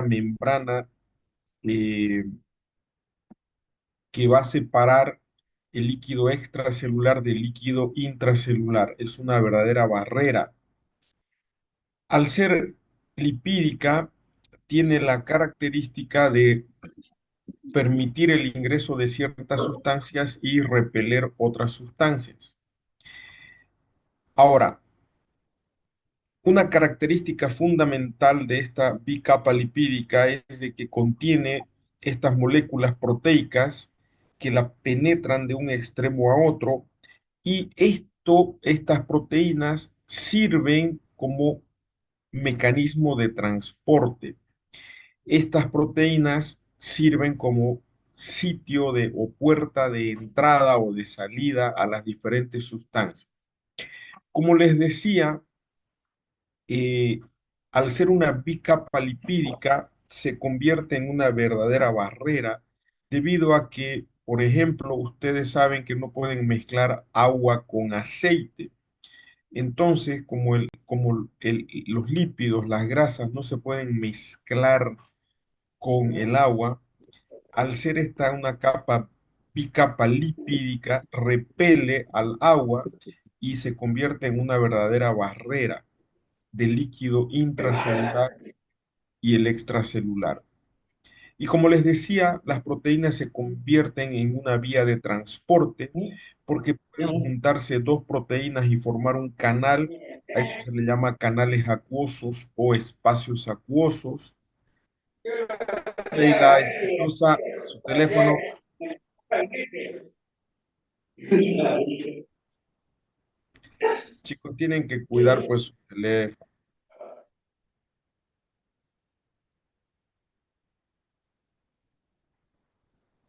membrana eh, que va a separar el líquido extracelular del líquido intracelular. Es una verdadera barrera. Al ser lipídica, tiene la característica de permitir el ingreso de ciertas sustancias y repeler otras sustancias. Ahora, una característica fundamental de esta bicapa lipídica es de que contiene estas moléculas proteicas que la penetran de un extremo a otro y estas proteínas sirven como mecanismo de transporte. Estas proteínas sirven como sitio de o puerta de entrada o de salida a las diferentes sustancias. Como les decía, eh, al ser una bicapa lipídica, se convierte en una verdadera barrera debido a que, por ejemplo, ustedes saben que no pueden mezclar agua con aceite. Entonces, los lípidos, las grasas no se pueden mezclar con el agua, al ser esta una bicapa lipídica, repele al agua y se convierte en una verdadera barrera del líquido intracelular y el extracelular. Y como les decía, las proteínas se convierten en una vía de transporte porque pueden juntarse dos proteínas y formar un canal. A eso se le llama canales acuosos o espacios acuosos. Sheila Espinosa, su teléfono. Chicos, tienen que cuidar pues su teléfono.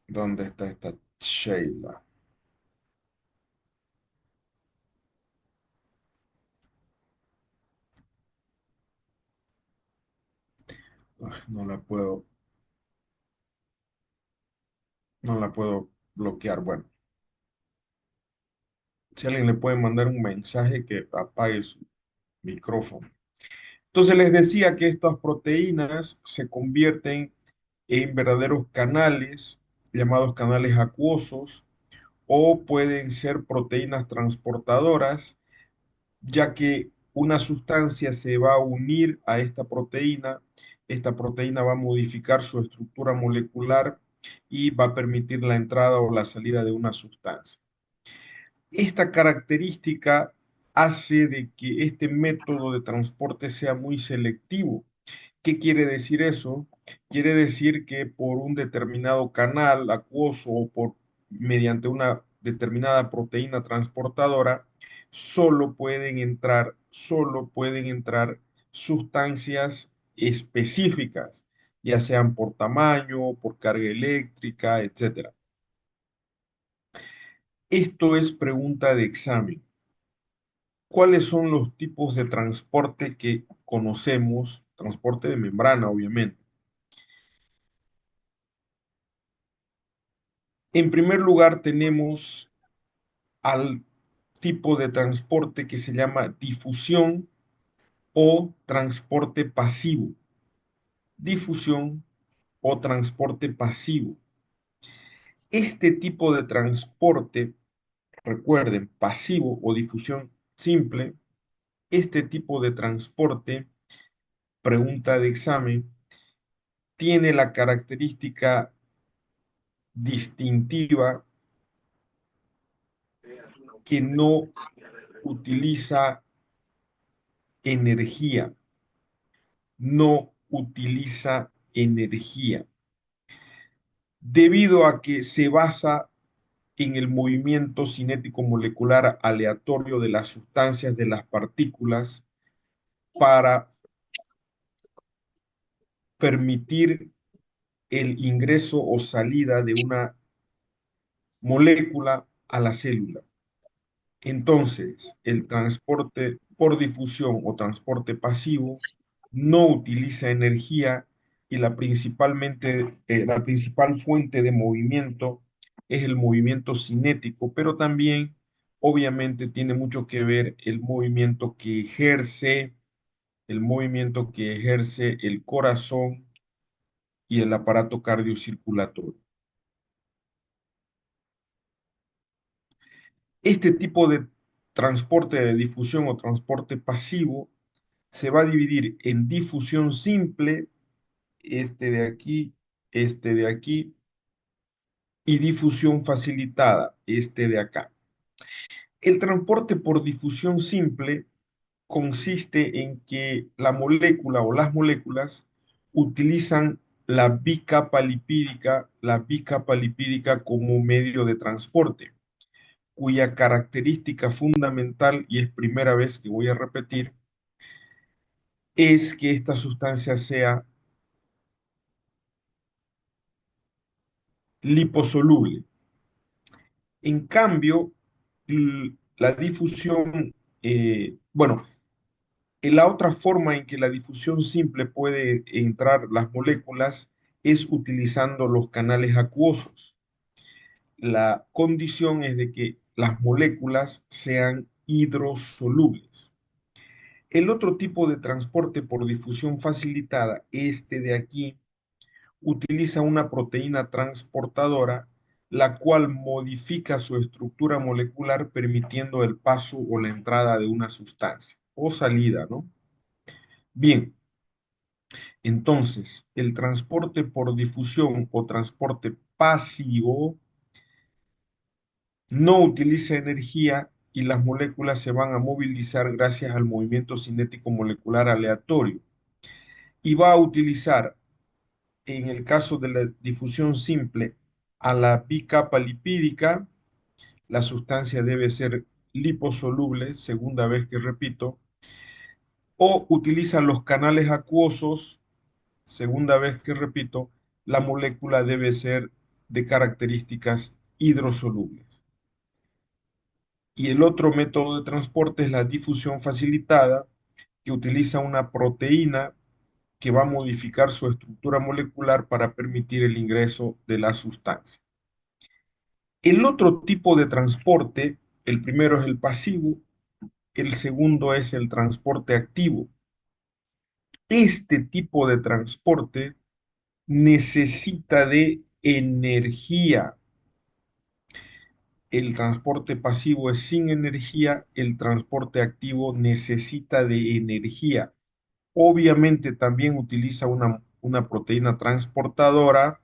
¿Dónde está esta Sheila? Ay, no la puedo bloquear. Bueno, si alguien le puede mandar un mensaje que apague su micrófono. Entonces les decía que estas proteínas se convierten en verdaderos canales, llamados canales acuosos, o pueden ser proteínas transportadoras, ya que una sustancia se va a unir a esta proteína va a modificar su estructura molecular y va a permitir la entrada o la salida de una sustancia. Esta característica hace de que este método de transporte sea muy selectivo. ¿Qué quiere decir eso? Quiere decir que por un determinado canal acuoso o mediante una determinada proteína transportadora, solo pueden entrar sustancias específicas, ya sean por tamaño, por carga eléctrica, etcétera. Esto es pregunta de examen. ¿Cuáles son los tipos de transporte que conocemos? Transporte de membrana, obviamente. En primer lugar, tenemos al tipo de transporte que se llama difusión o transporte pasivo. Difusión o transporte pasivo. Este tipo de transporte, recuerden, pasivo o difusión simple, este tipo de transporte, pregunta de examen, tiene la característica distintiva que no utiliza energía, no utiliza energía, debido a que se basa en el movimiento cinético molecular aleatorio de las sustancias de las partículas para permitir el ingreso o salida de una molécula a la célula. Entonces, el transporte por difusión o transporte pasivo no utiliza energía y la principal fuente de movimiento es el movimiento cinético, pero también obviamente tiene mucho que ver el movimiento que ejerce el corazón y el aparato cardiocirculatorio. Este tipo de transporte de difusión o transporte pasivo se va a dividir en difusión simple, este de aquí, y difusión facilitada, este de acá. El transporte por difusión simple consiste en que la molécula o las moléculas utilizan la bicapa lipídica como medio de transporte, cuya característica fundamental, y es primera vez que voy a repetir, es que esta sustancia sea liposoluble. En cambio, la difusión, bueno, la otra forma en que la difusión simple puede entrar las moléculas es utilizando los canales acuosos. La condición es de que las moléculas sean hidrosolubles. El otro tipo de transporte por difusión facilitada, este de aquí, utiliza una proteína transportadora, la cual modifica su estructura molecular permitiendo el paso o la entrada de una sustancia o salida, ¿no? Bien, entonces, el transporte por difusión o transporte pasivo no utiliza energía y las moléculas se van a movilizar gracias al movimiento cinético molecular aleatorio y va a utilizar, en el caso de la difusión simple, a la bicapa lipídica. La sustancia debe ser liposoluble, segunda vez que repito, o utiliza los canales acuosos, segunda vez que repito, la molécula debe ser de características hidrosolubles. Y el otro método de transporte es la difusión facilitada, que utiliza una proteína que va a modificar su estructura molecular para permitir el ingreso de la sustancia. El otro tipo de transporte, el primero es el pasivo, el segundo es el transporte activo. Este tipo de transporte necesita de energía. El transporte pasivo es sin energía, el transporte activo necesita de energía. Obviamente también utiliza una proteína transportadora,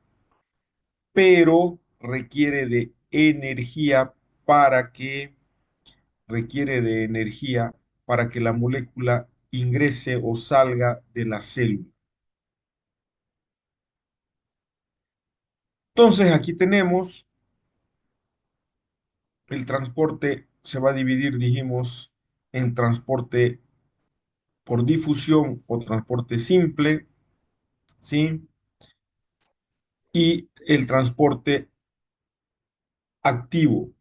pero para que, requiere de energía para que la molécula ingrese o salga de la célula. Entonces aquí tenemos el transporte, se va a dividir, dijimos, en transporte por difusión o transporte simple, ¿sí? Y el transporte activo,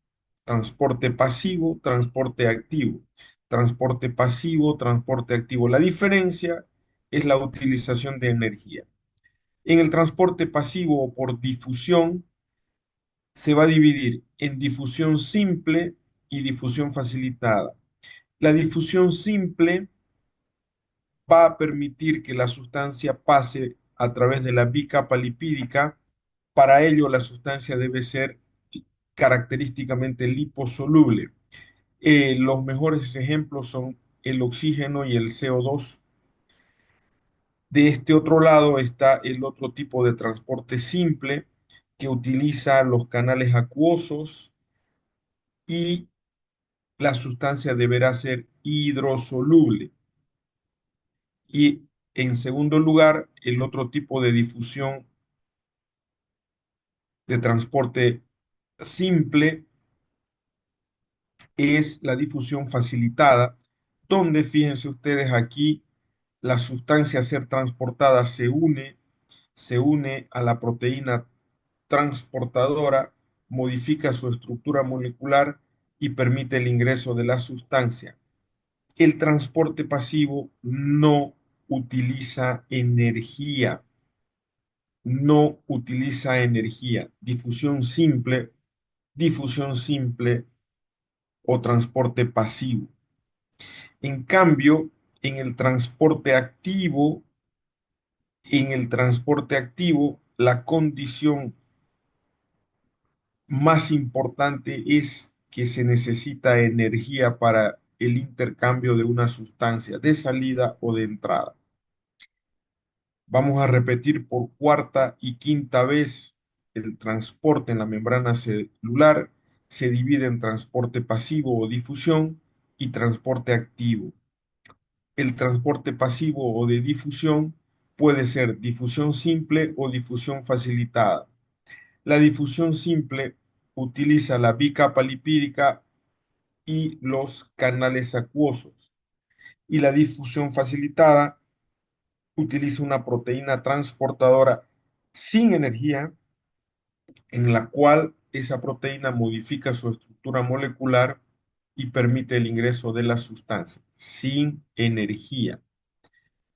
transporte pasivo, transporte activo, transporte pasivo, transporte activo. La diferencia es la utilización de energía. En el transporte pasivo o por difusión se va a dividir en difusión simple y difusión facilitada. La difusión simple va a permitir que la sustancia pase a través de la bicapa lipídica. Para ello, la sustancia debe ser característicamente liposoluble. Los mejores ejemplos son el oxígeno y el CO2. De este otro lado está el otro tipo de transporte simple que utiliza los canales acuosos y la sustancia deberá ser hidrosoluble. Y en segundo lugar, el otro tipo de difusión de transporte simple es la difusión facilitada, donde fíjense ustedes aquí, la sustancia a ser transportada se une a la proteína transportadora, modifica su estructura molecular y permite el ingreso de la sustancia. El transporte pasivo no utiliza energía, no utiliza energía. Difusión simple o transporte pasivo. En cambio, en el transporte activo, En el transporte activo, la condición más importante es que se necesita energía para el intercambio de una sustancia de salida o de entrada. Vamos a repetir por cuarta y quinta vez: el transporte en la membrana celular se divide en transporte pasivo o difusión y transporte activo. El transporte pasivo o de difusión puede ser difusión simple o difusión facilitada. La difusión simple utiliza la bicapa lipídica y los canales acuosos, y la difusión facilitada utiliza una proteína transportadora sin energía, en la cual esa proteína modifica su estructura molecular y permite el ingreso de la sustancia sin energía.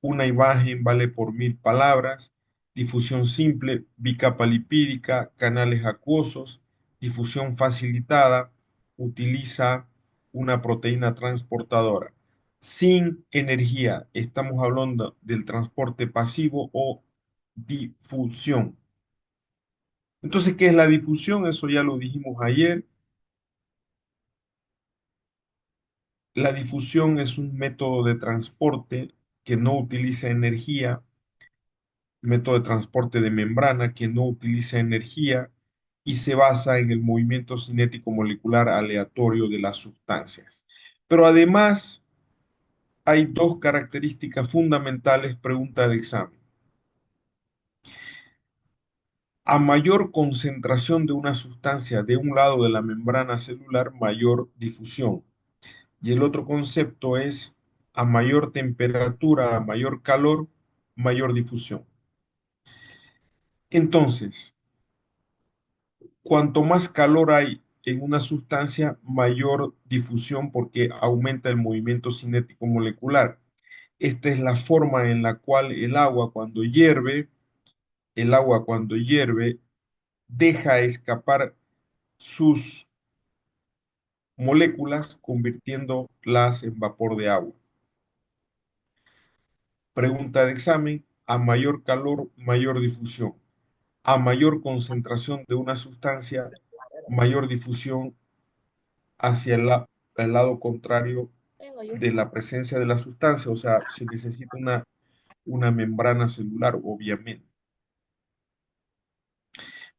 Una imagen vale por 1000 palabras. Difusión simple, bicapa lipídica, canales acuosos. Difusión facilitada, utiliza una proteína transportadora. Sin energía, estamos hablando del transporte pasivo o difusión. Entonces, ¿qué es la difusión? Eso ya lo dijimos ayer. La difusión es un método de transporte que no utiliza energía, método de transporte de membrana que no utiliza energía y se basa en el movimiento cinético molecular aleatorio de las sustancias. Pero además hay dos características fundamentales, pregunta de examen. A mayor concentración de una sustancia de un lado de la membrana celular, mayor difusión. Y el otro concepto es: a mayor temperatura, a mayor calor, mayor difusión. Entonces, cuanto más calor hay en una sustancia, mayor difusión, porque aumenta el movimiento cinético molecular. Esta es la forma en la cual el agua cuando hierve, deja escapar sus moléculas, convirtiéndolas en vapor de agua. Pregunta de examen: a mayor calor, mayor difusión. A mayor concentración de una sustancia, mayor difusión hacia el lado contrario Tengo yo. de la presencia de la sustancia, o sea, se necesita una membrana celular, obviamente.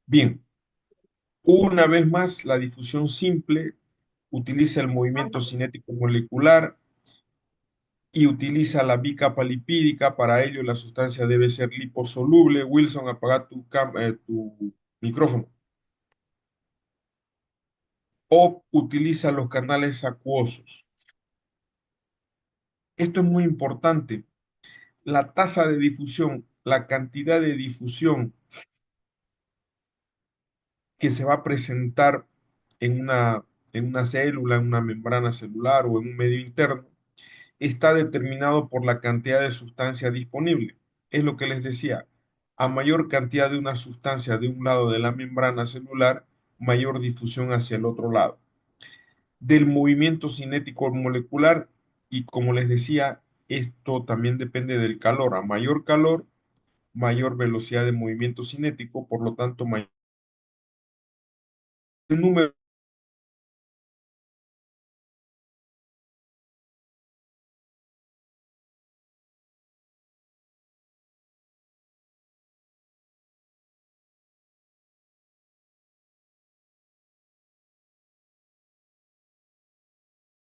Bien, una vez más, la difusión simple utiliza el movimiento cinético molecular y utiliza la bicapa lipídica. Para ello, la sustancia debe ser liposoluble. Wilson, apaga tu micrófono. O utiliza los canales acuosos. Esto es muy importante. La tasa de difusión, la cantidad de difusión que se va a presentar en una célula, en una membrana celular o en un medio interno, está determinado por la cantidad de sustancia disponible. Es lo que les decía: a mayor cantidad de una sustancia de un lado de la membrana celular, mayor difusión hacia el otro lado. Del movimiento cinético molecular, y como les decía, esto también depende del calor. A mayor calor, mayor velocidad de movimiento cinético, por lo tanto, mayor número